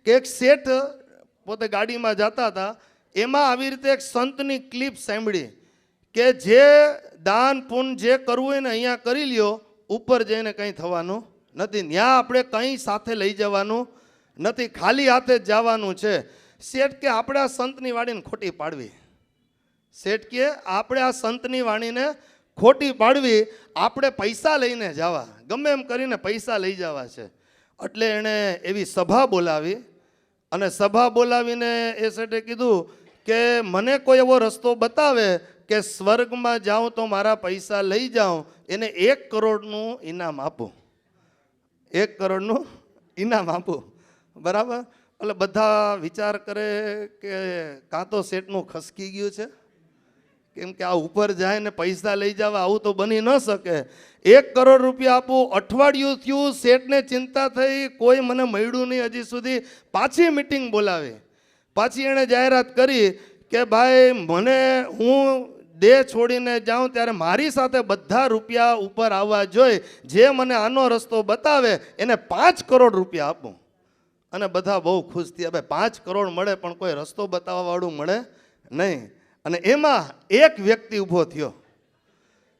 કે એક શેઠ પોતે ગાડીમાં જતા હતા, એમાં આવી રીતે એક સંતની ક્લિપ સાંભળી કે જે દાન પુણ્ય જે કરવું હોય ને અહીંયા કરી લ્યો, ઉપર જઈને કંઈ થવાનું નથી, ત્યાં આપણે કંઈ સાથે લઈ જવાનું નથી, ખાલી હાથે જ જવાનું છે. શેઠ કે આપણે આ સંતની વાણીને ખોટી પાડવી, શેઠ કે આપણે આ સંતની વાણીને ખોટી પાડવી, આપણે પૈસા લઈને જવા, ગમે એમ કરીને પૈસા લઈ જવા છે. એટલે એણે એવી સભા બોલાવી અને સભા બોલાવીને એ શેઠે કીધું કે મને કોઈ એવો રસ્તો બતાવે કે સ્વર્ગમાં જાઉં તો મારા પૈસા લઈ જાઉં, એને 1 કરોડનું ઇનામ આપું, 1 કરોડનું ઇનામ આપું. બરાબર? એટલે બધા વિચાર કરે કે કાં તો શેઠનું ખસકી ગયું છે, કેમ કે આ ઉપર જાય ને પૈસા લઈ જવા આવું તો બની ન શકે. 1 કરોડ રૂપિયા આપું. અઠવાડિયું થયું, શેઠને ચિંતા થઈ, કોઈ મને મળ્યું નહીં હજી સુધી. પાછી મિટિંગ બોલાવી, પાછી એણે જાહેરાત કરી કે ભાઈ મને હું દેહ છોડીને જાઉં ત્યારે મારી સાથે બધા રૂપિયા ઉપર આવવા જોઈએ, જે મને આનો રસ્તો બતાવે એને 5 કરોડ રૂપિયા આપું. અને બધા બહુ ખુશ થયા, ભાઈ 5 કરોડ મળે પણ કોઈ રસ્તો બતાવવાવાળું મળે નહીં. અને એમાં એક વ્યક્તિ ઊભો થયો,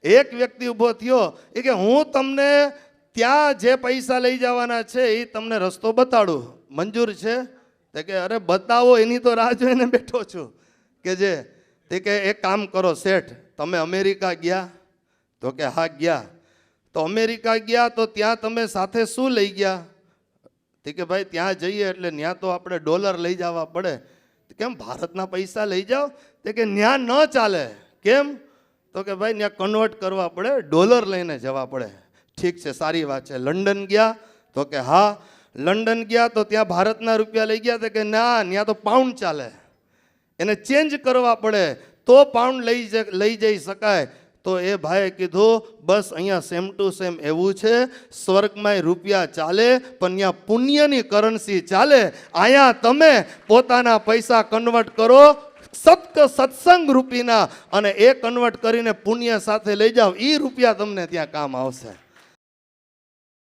એક વ્યક્તિ ઊભો થયો એ કે હું તમને ત્યાં જે પૈસા લઈ જવાના છે એ તમને રસ્તો બતાડું, મંજૂર છે? તે કે અરે બતાવો, એની તો રાહ જોઈને બેઠો છું. કે જે તે કે એક કામ કરો શેઠ, તમે અમેરિકા ગયા? તો કે હા ગયા. તો અમેરિકા ગયા તો ત્યાં તમે સાથે શું લઈ ગયા? તે કે ભાઈ ત્યાં જઈએ એટલે ત્યાં તો આપણે ડોલર લઈ જવા પડે. કેમ ભારતના પૈસા લઈ જાઓ? તે કે ત્યાં ન ચાલે. કેમ? તો કે ભાઈ ત્યાં કન્વર્ટ કરવા પડે, ડોલર લઈને જવા પડે. ઠીક છે, સારી વાત છે. લંડન ગયા? તો કે હા. લંડન ગયા તો ત્યાં ભારતના રૂપિયા લઈ ગયા? તો કે ના, ત્યાં તો પાઉન્ડ ચાલે, એને ચેન્જ કરવા પડે તો પાઉન્ડ લઈ જઈ શકાય. તો એ ભાઈએ કીધું બસ અહીંયા સેમ ટુ સેમ એવું છે, સ્વર્ગમાં રૂપિયા ચાલે પણ ત્યાં પુણ્યની કરન્સી ચાલે. અહીંયા તમે પોતાના પૈસા કન્વર્ટ કરો સત્સંગ રૂપીના, અને એ કન્વર્ટ કરીને પુણ્ય સાથે લઈ જાઓ, એ રૂપિયા તમને ત્યાં કામ આવશે.